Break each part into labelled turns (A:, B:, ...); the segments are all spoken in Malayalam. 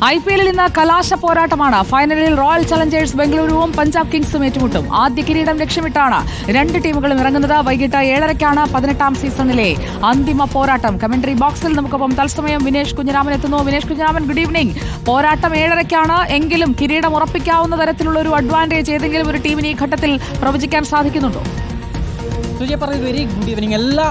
A: IPL ഇന്ന് കലാശ പോരാട്ടമാണ്. ഫൈനലിൽ റോയൽ ചലഞ്ചേഴ്സ് ബംഗളൂരുവും പഞ്ചാബ് കിങ്സും ഏറ്റുമുട്ടും. ആദ്യ കിരീടം ലക്ഷ്യമിട്ടാണ് രണ്ട് ടീമുകളും ഇറങ്ങുന്നത്. വൈകിട്ട് 7:30-ാണ് 18ാം സീസണിലെ അന്തിമ പോരാട്ടം. കമന്ററി ബോക്സിൽ നമുക്കൊപ്പം തത്സമയം വിനേഷ് കുഞ്ഞിരാമൻ എത്തുന്നു. Vinesh Kunhiraman, good evening. പോരാട്ടം 7:30-ാണ് എങ്കിലും കിരീടം ഉറപ്പിക്കാവുന്ന തരത്തിലുള്ള ഒരു അഡ്വാൻറ്റേജ് ഏതെങ്കിലും ഒരു ടീമിന് ഈ ഘട്ടത്തിൽ പ്രവചിക്കാൻ സാധിക്കുന്നുണ്ടോ?
B: സുജയ പറയുന്നത് വെരി ഗുഡ് ഈവനിങ്. എല്ലാ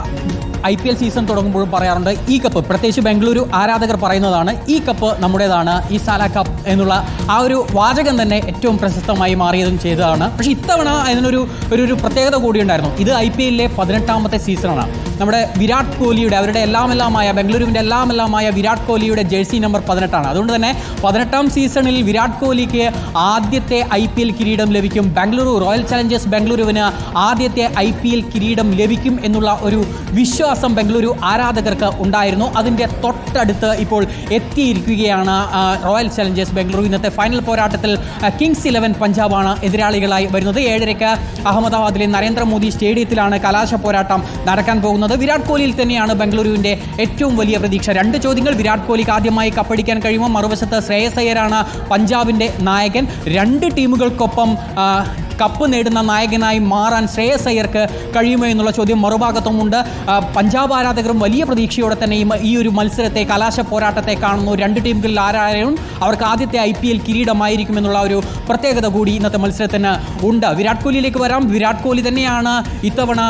B: IPL സീസൺ തുടങ്ങുമ്പോഴും പറയാറുണ്ട് ഈ കപ്പ്, പ്രത്യേകിച്ച് ബംഗളൂരു ആരാധകർ പറയുന്നതാണ്, ഈ കപ്പ് നമ്മുടേതാണ്, ഈ സാല കപ്പ് എന്നുള്ള ആ ഒരു വാചകം തന്നെ ഏറ്റവും പ്രശസ്തമായി മാറിയതും ചെയ്തതാണ്. പക്ഷേ ഇത്തവണ അതിനൊരു പ്രത്യേകത കൂടിയുണ്ടായിരുന്നു. ഇത് IPL-ലെ 18ാമത്തെ സീസണാണ്. നമ്മുടെ വിരാട് കോഹ്ലിയുടെ, അവരുടെ എല്ലാമായ ബംഗളൂരുവിൻ്റെ എല്ലാമായ വിരാട് കോഹ്ലിയുടെ ജേഴ്സി നമ്പർ 18ആണ്. അതുകൊണ്ട് തന്നെ 18ാം സീസണിൽ വിരാട് കോഹ്ലിക്ക് ആദ്യത്തെ IPL കിരീടം ലഭിക്കും. ബംഗളൂരു റോയൽ ചലഞ്ചേഴ്സ് ബംഗളൂരുവിന് ആദ്യത്തെ IPL കിരീടം ലഭിക്കും എന്നുള്ള ഒരു വിശ്വാസം ബംഗളൂരു ആരാധകർക്ക് ഉണ്ടായിരുന്നു. അതിൻ്റെ തൊട്ടടുത്ത് ഇപ്പോൾ എത്തിയിരിക്കുകയാണ് റോയൽ ചലഞ്ചേഴ്സ് ബംഗളൂരു. ഇന്നത്തെ ഫൈനൽ പോരാട്ടത്തിൽ കിങ്സ് 11 പഞ്ചാബാണ് എതിരാളികളായി വരുന്നത്. 7:30 അഹമ്മദാബാദിലെ നരേന്ദ്രമോദി സ്റ്റേഡിയത്തിലാണ് കലാശ പോരാട്ടം നടക്കാൻ പോകുന്നത്. വിരാട് കോഹ്ലിയിൽ തന്നെയാണ് ബംഗളൂരുവിൻ്റെ ഏറ്റവും വലിയ പ്രതീക്ഷ. രണ്ട് ചോദ്യങ്ങൾ: വിരാട് കോഹ്ലിക്ക് ആദ്യമായി കപ്പടിക്കാൻ കഴിയുമോ? മറുവശത്ത് ശ്രേയസ് അയ്യരാണ് പഞ്ചാബിൻ്റെ നായകൻ. രണ്ട് ടീമുകൾക്കൊപ്പം കപ്പ് നേടുന്ന നായകനായി മാറാൻ ശ്രേയസ് അയ്യർക്ക് കഴിയുമോ എന്നുള്ള ചോദ്യം മറുഭാഗത്തുമുണ്ട്. പഞ്ചാബ് ആരാധകരും വലിയ പ്രതീക്ഷയോടെ തന്നെ ഈ ഒരു മത്സരത്തെ, കലാശ പോരാട്ടത്തെ കാണുന്നു. രണ്ട് ടീമുകളിൽ ആരായാലും അവർക്ക് ആദ്യത്തെ IPL കിരീടമായിരിക്കുമെന്നുള്ള ഒരു പ്രത്യേകത കൂടി ഇന്നത്തെ മത്സരത്തിന് ഉണ്ട്. വിരാട് കോഹ്ലിയിലേക്ക് വരാം. വിരാട് കോഹ്ലി തന്നെയാണ് ഇത്തവണ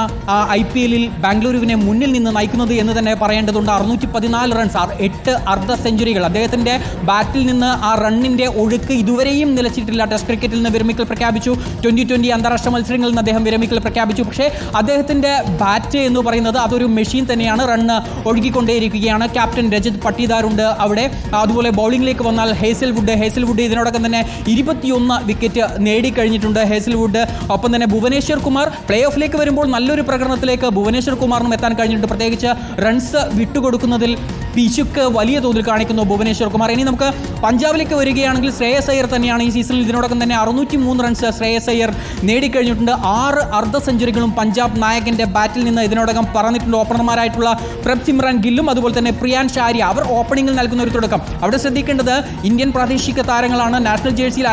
B: IPL-ൽ ബാംഗ്ലൂരുവിനെ മുന്നിൽ നിന്ന് നയിക്കുന്നത് എന്ന് തന്നെ പറയേണ്ടതുണ്ട്. 614 റൺസ്, 8 അർദ്ധ സെഞ്ചുറികൾ. അദ്ദേഹത്തിൻ്റെ ബാറ്റിൽ നിന്ന് ആ റണ്ണിൻ്റെ ഒഴുക്ക് ഇതുവരെയും നിലച്ചിട്ടില്ല. ടെസ്റ്റ് ക്രിക്കറ്റിൽ നിന്ന് വിരമിക്കൽ പ്രഖ്യാപിച്ചു. 2020 അന്താരാഷ്ട്ര മത്സരങ്ങളിൽ നിന്ന് അദ്ദേഹം വിരമിക്കൽ പ്രഖ്യാപിച്ചു. പക്ഷേ അദ്ദേഹത്തിൻ്റെ ബാറ്റ് എന്ന് പറയുന്നത് അതൊരു മെഷീൻ തന്നെയാണ്. റണ്ണ് ഒഴുകിക്കൊണ്ടേയിരിക്കുകയാണ്. ക്യാപ്റ്റൻ രജത് പട്ടീദാറുണ്ട് അവിടെ. അതുപോലെ ബൗളിംഗിലേക്ക് വന്നാൽ ഹേസൽവുഡ് ഇതിനോടൊപ്പം തന്നെ 21 വിക്കറ്റ് നേടിക്കഴിഞ്ഞിട്ടുണ്ട് ഹേസൽവുഡ്. ഒപ്പം തന്നെ ഭുവനേശ്വർ കുമാർ പ്ലേ ഓഫിലേക്ക് വരുമ്പോൾ നല്ലൊരു പ്രകടനത്തിലേക്ക് ഭുവനേശ്വർ കുമാറിനും എത്താൻ കഴിഞ്ഞിട്ടുണ്ട്. പ്രത്യേകിച്ച് റൺസ് വിട്ടുകൊടുക്കുന്നതിൽ പിശുക്ക് വലിയ തോതിൽ കാണിക്കുന്നു ഭുവനേശ്വർ കുമാർ. ഇനി നമുക്ക് പഞ്ചാബിലേക്ക് വരികയാണെങ്കിൽ ശ്രേയസ് അയ്യർ തന്നെയാണ് ഈ സീസണിൽ ഇതിനോടൊപ്പം തന്നെ 603 റൺസ് ശ്രേയസ് അയ്യർ നേടിക്കഴിഞ്ഞിട്ടുണ്ട്. 6 അർദ്ധ സെഞ്ചുറികളും പഞ്ചാബ് നായകൻ്റെ ബാറ്റിൽ നിന്ന് ഇതിനോടകം പറന്നിട്ടുണ്ട്. ഓപ്പണർമാരായിട്ടുള്ള പ്രഭ്സിമ്രാൻ ഗില്ലും അതുപോലെ തന്നെ പ്രിയാൻ ഷാരിയ, അവർ ഓപ്പണിംഗിൽ നൽകുന്ന ഒരു തുടക്കം. അവിടെ ശ്രദ്ധിക്കേണ്ടത് ഇന്ത്യൻ പ്രാദേശിക താരങ്ങളാണ്. നാഷണൽ ജേഴ്സിയിൽ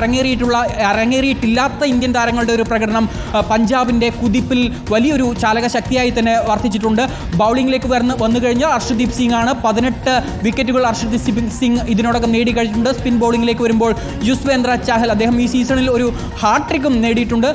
B: അരങ്ങേറിയിട്ടില്ലാത്ത ഇന്ത്യൻ താരങ്ങളുടെ ഒരു പ്രകടനം പഞ്ചാബിൻ്റെ കുതിപ്പിൽ വലിയൊരു ചാലക ശക്തിയായി തന്നെ വർദ്ധിച്ചിട്ടുണ്ട്. ബൗളിംഗിലേക്ക് വന്നു കഴിഞ്ഞാൽ അർഷദീപ് സിംഗ് ആണ്. 18 വിക്കറ്റുകൾ അർഷദീപ് സിംഗ് ഇതിനോടകം നേടിക്കഴിഞ്ഞിട്ടുണ്ട്. സ്പിൻ ബൗളിംഗിലേക്ക് വരുമ്പോൾ യുസ്വേന്ദ്ര ചാഹൽ, അദ്ദേഹം ഈ സീസണിൽ ഒരു ഹാട്രിക്കും നേടിയിട്ടുണ്ട്.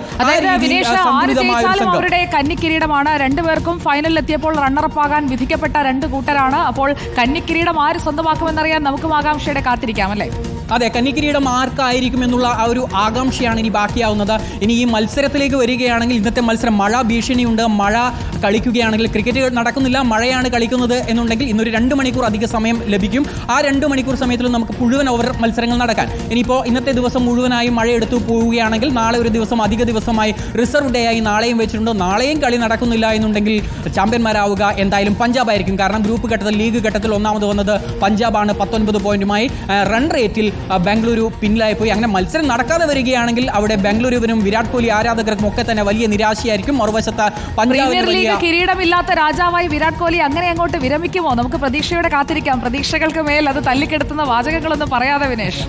A: അവരുടെ കന്നിക്കിരീടമാണ്. രണ്ടുപേർക്കും ഫൈനലിൽ എത്തിയപ്പോൾ റണ്ണറപ്പ് ആകാൻ വിധിക്കപ്പെട്ട രണ്ട് കൂട്ടരാണ്. അപ്പോൾ കന്നിക്കിരീടം ആര് സ്വന്തമാക്കുമെന്നറിയാൻ നമുക്കും ആകാംക്ഷയുടെ കാത്തിരിക്കാം, അല്ലേ?
B: അതെ, കന്നിക്കിരീടം ആർക്കായിരിക്കും എന്നുള്ള ആ ഒരു ആകാംക്ഷയാണ് ഇനി ബാക്കിയാവുന്നത്. ഇനി ഈ മത്സരത്തിലേക്ക് വരികയാണെങ്കിൽ ഇന്നത്തെ മത്സരം മഴ ഭീഷണിയുണ്ട്. മഴ കളിക്കുകയാണെങ്കിൽ, ക്രിക്കറ്റ് നടക്കുന്നില്ല, മഴയാണ് കളിക്കുന്നത് എന്നുണ്ടെങ്കിൽ ഇന്നൊരു 2 മണിക്കൂർ അധിക സമയം ലഭിക്കും. ആ 2 മണിക്കൂർ സമയത്തിൽ നമുക്ക് മുഴുവൻ ഓവർ മത്സരങ്ങൾ നടക്കാൻ. ഇനിയിപ്പോൾ ഇന്നത്തെ ദിവസം മുഴുവനായി മഴ എടുത്തു പോവുകയാണെങ്കിൽ നാളെ ഒരു ദിവസം അധിക ദിവസമായി റിസർവ് ഡേ ആയി നാളെയും വെച്ചിട്ടുണ്ട്. നാളെയും കളി നടക്കുന്നില്ല എന്നുണ്ടെങ്കിൽ ചാമ്പ്യന്മാരാവുക എന്തായാലും പഞ്ചാബായിരിക്കും. കാരണം ഗ്രൂപ്പ് ഘട്ടത്തിൽ, ലീഗ് ഘട്ടത്തിൽ ഒന്നാമത് വന്നത് പഞ്ചാബാണ് 19 പോയിന്റുമായി. റൺ റേറ്റിൽ ബംഗളൂരു പിന്നിലായി പോയി. അങ്ങനെ മത്സരം നടക്കാതെ വരികയാണെങ്കിൽ അവിടെ ബംഗളൂരുവിനും വിരാട് കോഹ്ലി ആരാധകർക്കും ഒക്കെ തന്നെ വലിയ നിരാശയായിരിക്കും. മറുവശത്ത്
A: പ്രീമിയർ ലീഗ് കിരീടമില്ലാത്ത രാജാവായി വിരാട് കോഹ്ലി അങ്ങനെ അങ്ങോട്ട് വിരമിക്കുമോ? നമുക്ക് പ്രതീക്ഷയോടെ കാത്തിരിക്കാം. പ്രതീക്ഷകൾക്ക് മേൽ അത് തല്ലിക്കെടുത്തുന്ന വാചകങ്ങളൊന്നും പറയാതെ വിനേഷ്.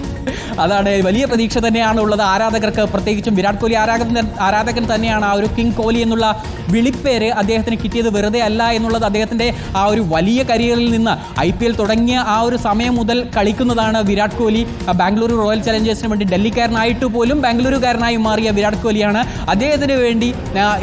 B: അതാണ്, വലിയ പ്രതീക്ഷ തന്നെയാണ് ഉള്ളത് ആരാധകർക്ക്. പ്രത്യേകിച്ചും വിരാട് കോഹ്ലി ആരാധകൻ തന്നെയാണ്. ആ ഒരു കിങ് കോഹ്ലി എന്നുള്ള വിളിപ്പേര് അദ്ദേഹത്തിന് കിട്ടിയത് വെറുതെ അല്ല എന്നുള്ളത് അദ്ദേഹത്തിൻ്റെ ആ ഒരു വലിയ കരിയറിൽ നിന്ന് IPL തുടങ്ങിയ ആ ഒരു സമയം മുതൽ കളിക്കുന്നതാണ് വിരാട് കോഹ്ലി. ബാംഗ്ലൂരു റോയൽ ചലഞ്ചേഴ്സിന് വേണ്ടി ഡൽഹിക്കാരനായിട്ട് പോലും ബാംഗ്ലൂരുകാരനായി മാറിയ വിരാട് കോഹ്ലിയാണ്. അദ്ദേഹത്തിന് വേണ്ടി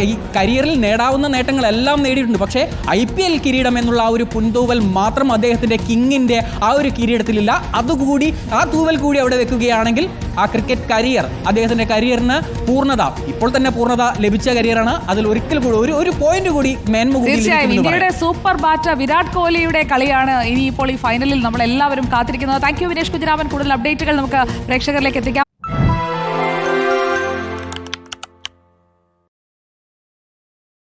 B: ഈ കരിയറിൽ നേടാവുന്ന നേട്ടങ്ങളെല്ലാം നേടിയിട്ടുണ്ട്. പക്ഷേ IPL കിരീടം എന്നുള്ള ആ ഒരു പുൻതൂവൽ മാത്രം അദ്ദേഹത്തിൻ്റെ കിങ്ങിൻ്റെ ആ ഒരു കിരീടത്തിലില്ല. അതുകൂടി, ആ തൂവൽ കൂടി അവിടെ വെക്കുകയാണെങ്കിൽ ആ ക്രിക്കറ്റ് കരിയർ, അദ്ദേഹത്തിൻ്റെ കരിയറിന് പൂർണ്ണത, ഇപ്പോൾ തന്നെ പൂർണ്ണത ലഭിച്ച കരിയറാണ്. അതിൽ ഒരിക്കൽ കൂടി ഒരു പോയിന്റ് കൂടി മേന്മ കൂടി.
A: തീർച്ചയായും ഇന്ത്യയുടെ സൂപ്പർ ബാറ്റർ വിരാട് കോഹ്ലിയുടെ കളിയാണ് ഇനിയിപ്പോൾ ഈ ഫൈനലിൽ നമ്മൾ എല്ലാവരും കാത്തിരിക്കുന്നത്. Thank you Vinesh Kunhiraman. കൂടുതൽ അപ്ഡേറ്റുകൾ നമുക്ക് പ്രേക്ഷകരിലേക്ക് എത്തിക്കാം.